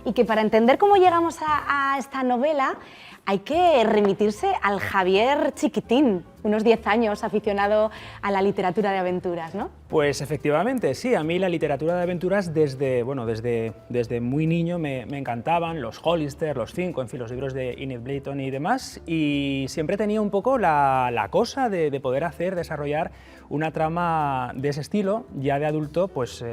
y que para entender cómo llegamos a esta novela hay que remitirse al Javier chiquitín, unos 10 años, aficionado a la literatura de aventuras, ¿no? Pues efectivamente, sí, a mí la literatura de aventuras desde muy niño me encantaban, los Hollister, los Cinco, en fin, los libros de Enid Blyton y demás, y siempre tenía un poco la cosa de poder desarrollar una trama de ese estilo. Ya de adulto pues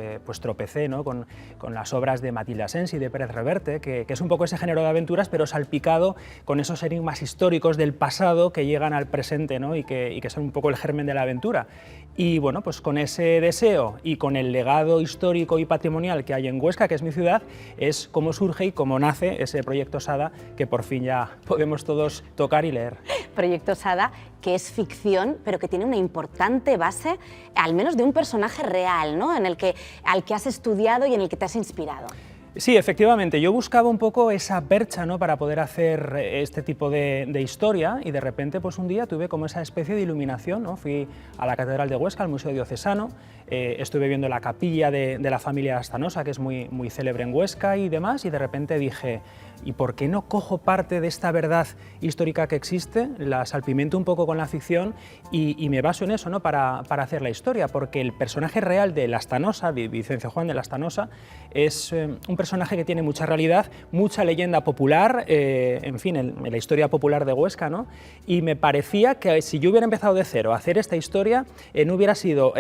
tropecé, ¿no?, con las obras de Matilde Asensi, de Pérez Reverte, que es un poco ese género de aventuras, pero salpicado con esos enigmas históricos del pasado que llegan al presente, ¿no?, y que son un poco el germen de la aventura. Y bueno, pues con ese deseo y con el legado histórico y patrimonial que hay en Huesca, que es mi ciudad, es como surge y cómo nace ese proyecto Sada, que por fin ya podemos todos tocar y leer. Proyecto Sada, que es ficción, pero que tiene una importante base, al menos de un personaje real, ¿no?, al que has estudiado y en el que te has inspirado. Sí, efectivamente, yo buscaba un poco esa percha, ¿no?, para poder hacer este tipo de historia, y de repente pues un día tuve como esa especie de iluminación, ¿no? Fui a la Catedral de Huesca, al Museo Diocesano, estuve viendo la capilla de la familia Lastanosa, que es muy célebre en Huesca y demás, y de repente dije, ¿y por qué no cojo parte de esta verdad histórica que existe, la salpimento un poco con la ficción y me baso en eso, ¿no?, para hacer la historia? Porque el personaje real de Lastanosa, de Vicencio Juan de Lastanosa, es un personaje que tiene mucha realidad, mucha leyenda popular, en fin, en la historia popular de Huesca, ¿no? Y me parecía que si yo hubiera empezado de cero a hacer esta historia, no hubiera sido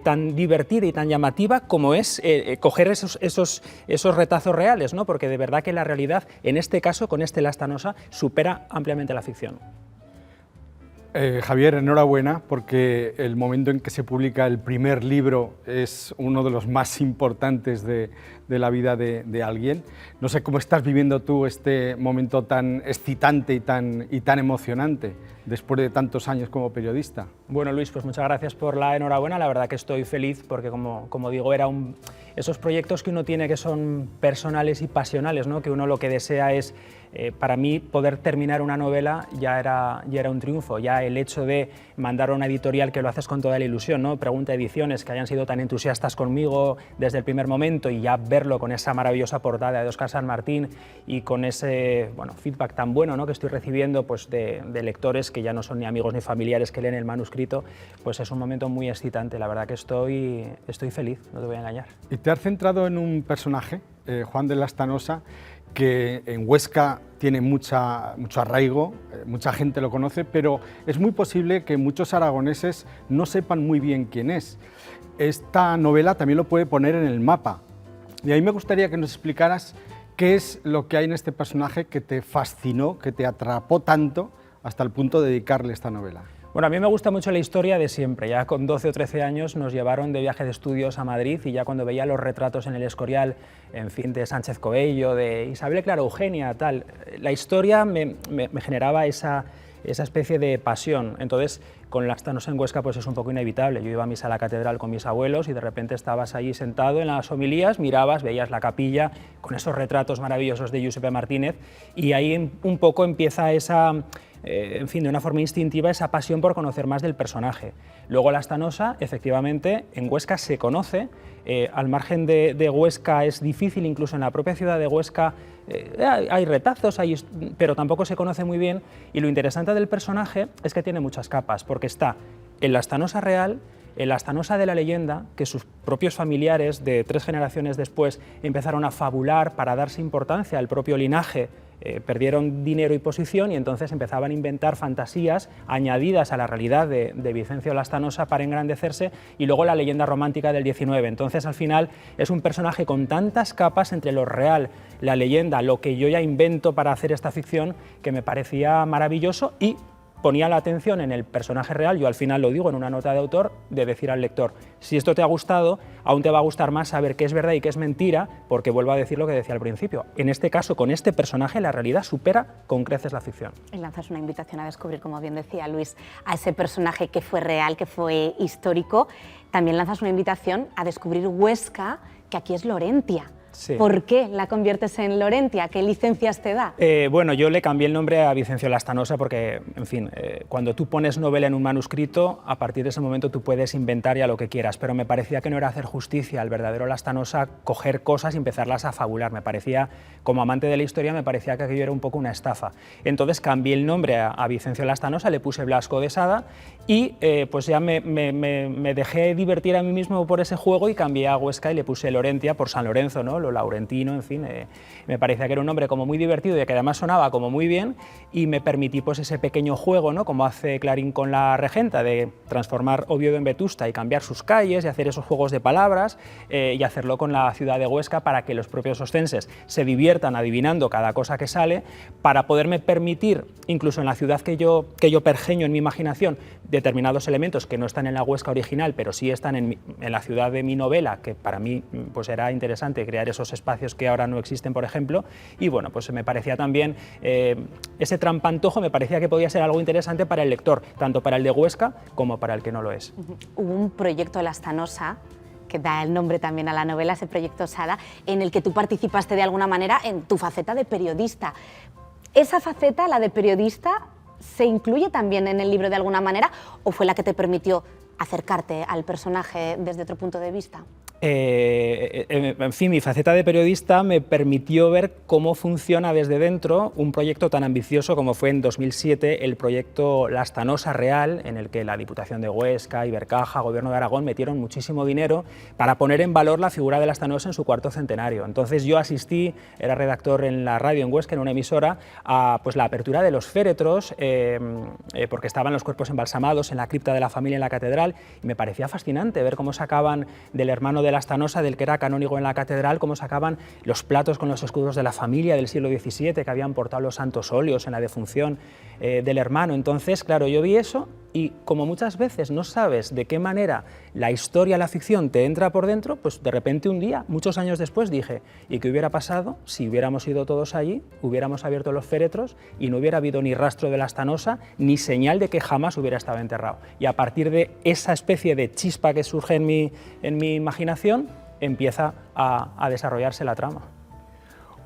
tan divertida y tan llamativa como es coger esos retazos reales, ¿no? Porque de verdad que la realidad, en este caso, con este Lastanosa, supera ampliamente la ficción. Javier, enhorabuena, porque el momento en que se publica el primer libro es uno de los más importantes de la vida de alguien. No sé cómo estás viviendo tú este momento tan excitante y tan emocionante después de tantos años como periodista. Bueno, Luis, pues muchas gracias por la enhorabuena. La verdad que estoy feliz porque, como digo, era esos proyectos que uno tiene que son personales y pasionales, ¿no?, que uno lo que desea es, para mí, poder terminar una novela ya era un triunfo. Ya el hecho de mandar a una editorial, que lo haces con toda la ilusión, ¿no?, Pregunta Ediciones, que hayan sido tan entusiastas conmigo desde el primer momento, y ya verlo con esa maravillosa portada de Óscar San Martín y con ese feedback tan bueno, ¿no?, que estoy recibiendo pues, de lectores que ya no son ni amigos ni familiares que leen el manuscrito, pues es un momento muy excitante. La verdad que estoy feliz, no te voy a engañar. Y te has centrado en un personaje, Juan de Lastanosa, que en Huesca tiene mucho arraigo, mucha gente lo conoce, pero es muy posible que muchos aragoneses no sepan muy bien quién es. Esta novela también lo puede poner en el mapa. Y a mí me gustaría que nos explicaras qué es lo que hay en este personaje que te fascinó, que te atrapó tanto hasta el punto de dedicarle esta novela. Bueno, a mí me gusta mucho la historia de siempre. Ya con 12 o 13 años nos llevaron de viaje de estudios a Madrid, y ya cuando veía los retratos en el Escorial, en fin, de Sánchez Coello, de Isabel Clara Eugenia, tal, la historia me generaba esa especie de pasión. Entonces, con Lastanosa en Huesca pues es un poco inevitable. Yo iba a misa a la catedral con mis abuelos y de repente estabas allí sentado en las homilías, mirabas, veías la capilla con esos retratos maravillosos de Giuseppe Martínez, y ahí un poco empieza en fin, de una forma instintiva, esa pasión por conocer más del personaje. Luego Lastanosa, efectivamente, en Huesca se conoce, al margen de Huesca es difícil, incluso en la propia ciudad de Huesca hay retazos, pero tampoco se conoce muy bien, y lo interesante del personaje es que tiene muchas capas, porque está el Lastanosa real, el Lastanosa de la leyenda, que sus propios familiares de 3 generaciones después empezaron a fabular para darse importancia al propio linaje, perdieron dinero y posición, y entonces empezaban a inventar fantasías añadidas a la realidad de Vicencio Lastanosa para engrandecerse, y luego la leyenda romántica del 19. Entonces, al final, es un personaje con tantas capas entre lo real, la leyenda, lo que yo ya invento para hacer esta ficción, que me parecía maravilloso, y ponía la atención en el personaje real. Yo al final lo digo en una nota de autor, de decir al lector, si esto te ha gustado, aún te va a gustar más saber qué es verdad y qué es mentira, porque vuelvo a decir lo que decía al principio. En este caso, con este personaje, la realidad supera con creces la ficción. Y lanzas una invitación a descubrir, como bien decía Luis, a ese personaje que fue real, que fue histórico. También lanzas una invitación a descubrir Huesca, que aquí es Lorentia. Sí. ¿Por qué la conviertes en Lorentia? ¿Qué licencias te da? Bueno, yo le cambié el nombre a Vicencio Lastanosa porque, en fin, cuando tú pones novela en un manuscrito, a partir de ese momento tú puedes inventar ya lo que quieras, pero me parecía que no era hacer justicia al verdadero Lastanosa coger cosas y empezarlas a fabular. Me parecía, como amante de la historia, me parecía que aquello era un poco una estafa. Entonces cambié el nombre a Vicencio Lastanosa, le puse Blasco de Sada y pues ya me dejé divertir a mí mismo por ese juego y cambié a Huesca y le puse Lorentia por San Lorenzo, ¿no? Lo laurentino, en fin, me parecía que era un nombre como muy divertido y que además sonaba como muy bien y me permití pues ese pequeño juego, ¿no? Como hace Clarín con la Regenta, de transformar Oviedo en Vetusta y cambiar sus calles y hacer esos juegos de palabras y hacerlo con la ciudad de Huesca para que los propios ostenses se diviertan adivinando cada cosa que sale, para poderme permitir, incluso en la ciudad que yo pergeño en mi imaginación, determinados elementos que no están en la Huesca original, pero sí están en la ciudad de mi novela, que para mí pues era interesante crear esos espacios que ahora no existen, por ejemplo, y bueno, pues me parecía también, ese trampantojo me parecía que podía ser algo interesante para el lector, tanto para el de Huesca como para el que no lo es. Hubo un proyecto Lastanosa, que da el nombre también a la novela, ese proyecto Sada, en el que tú participaste de alguna manera en tu faceta de periodista. ¿Esa faceta, la de periodista, se incluye también en el libro de alguna manera o fue la que te permitió acercarte al personaje desde otro punto de vista? En fin, mi faceta de periodista me permitió ver cómo funciona desde dentro un proyecto tan ambicioso como fue en 2007 el proyecto Lastanosa Real, en el que la Diputación de Huesca, Ibercaja, Gobierno de Aragón metieron muchísimo dinero para poner en valor la figura de Lastanosa en su cuarto centenario. Entonces yo asistí, era redactor en la radio en Huesca, en una emisora, a pues, la apertura de los féretros, porque estaban los cuerpos embalsamados en la cripta de la familia en la catedral, y me parecía fascinante ver cómo sacaban del hermano de Lastanosa, del que era canónigo en la catedral, cómo sacaban los platos con los escudos de la familia del siglo XVII que habían portado los santos óleos en la defunción del hermano. Entonces, claro, yo vi eso y como muchas veces no sabes de qué manera la historia, la ficción te entra por dentro, pues de repente un día, muchos años después, dije, ¿y qué hubiera pasado si hubiéramos ido todos allí, hubiéramos abierto los féretros y no hubiera habido ni rastro de Lastanosa, ni señal de que jamás hubiera estado enterrado? Y a partir de esa especie de chispa que surge en mi imaginación, empieza a desarrollarse la trama.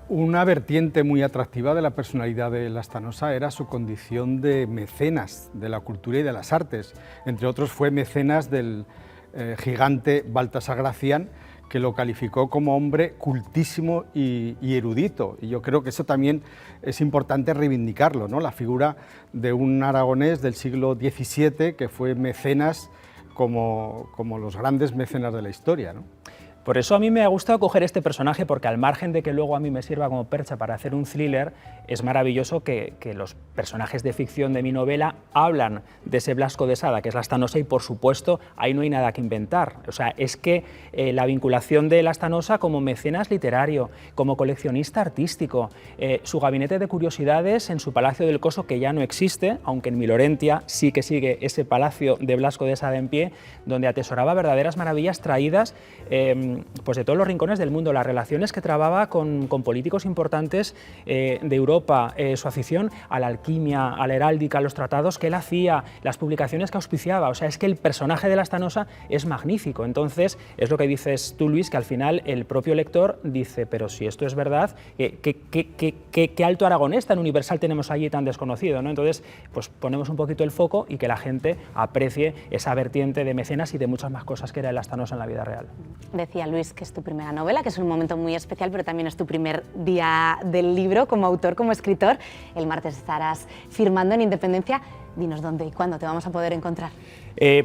Una vertiente muy atractiva de la personalidad de Lastanosa era su condición de mecenas de la cultura y de las artes. Entre otros fue mecenas del gigante Baltasar Gracián, que lo calificó como hombre cultísimo y erudito. Y yo creo que eso también es importante reivindicarlo, ¿no? La figura de un aragonés del siglo XVII que fue mecenas como los grandes mecenas de la historia, ¿no? Por eso a mí me ha gustado coger este personaje, porque al margen de que luego a mí me sirva como percha para hacer un thriller, es maravilloso que los personajes de ficción de mi novela hablan de ese Blasco de Sada, que es Lastanosa, y por supuesto ahí no hay nada que inventar. O sea, es que la vinculación de Lastanosa como mecenas literario, como coleccionista artístico, su gabinete de curiosidades en su Palacio del Coso, que ya no existe, aunque en mi Lorentia sí que sigue ese palacio de Blasco de Sada en pie, donde atesoraba verdaderas maravillas traídas pues de todos los rincones del mundo, las relaciones que trababa con políticos importantes de Europa, su afición a la alquimia, a la heráldica, a los tratados que él hacía, las publicaciones que auspiciaba. O sea, es que el personaje de Lastanosa es magnífico. Entonces, es lo que dices tú, Luis, que al final el propio lector dice, pero si esto es verdad, ¿qué alto aragonés tan universal tenemos allí tan desconocido, ¿no? Entonces, pues ponemos un poquito el foco y que la gente aprecie esa vertiente de mecenas y de muchas más cosas que era el Lastanosa en la vida real. Decía Luis que es tu primera novela, que es un momento muy especial, pero también es tu primer día del libro como autor, como escritor. El martes estarás firmando en Independencia. Dinos dónde y cuándo te vamos a poder encontrar.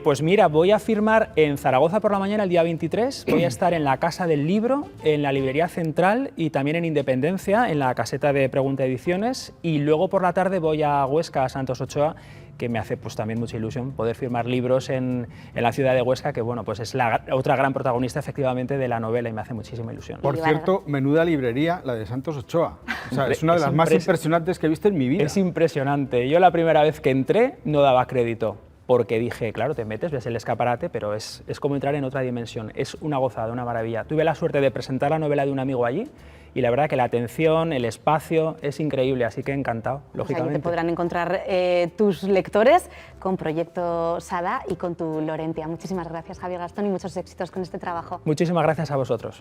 Pues mira, voy a firmar en Zaragoza por la mañana el día 23, voy a estar en la Casa del Libro, en la Librería Central y también en Independencia, en la caseta de Pregunta Ediciones, y luego por la tarde voy a Huesca, a Santos Ochoa, que me hace pues también mucha ilusión poder firmar libros en la ciudad de Huesca, que bueno, pues es la otra gran protagonista efectivamente de la novela y me hace muchísima ilusión. Por cierto, menuda librería la de Santos Ochoa. O sea, es una de las más impresionantes que he visto en mi vida. Es impresionante. Yo la primera vez que entré no daba crédito, porque dije, claro, te metes, ves el escaparate, pero es como entrar en otra dimensión. Es una gozada, una maravilla. Tuve la suerte de presentar la novela de un amigo allí y la verdad que la atención, el espacio es increíble, así que encantado, lógicamente. Ahí te podrán encontrar tus lectores con Proyecto Sada y con tu Lorentia. Muchísimas gracias, Javier Gastón, y muchos éxitos con este trabajo. Muchísimas gracias a vosotros.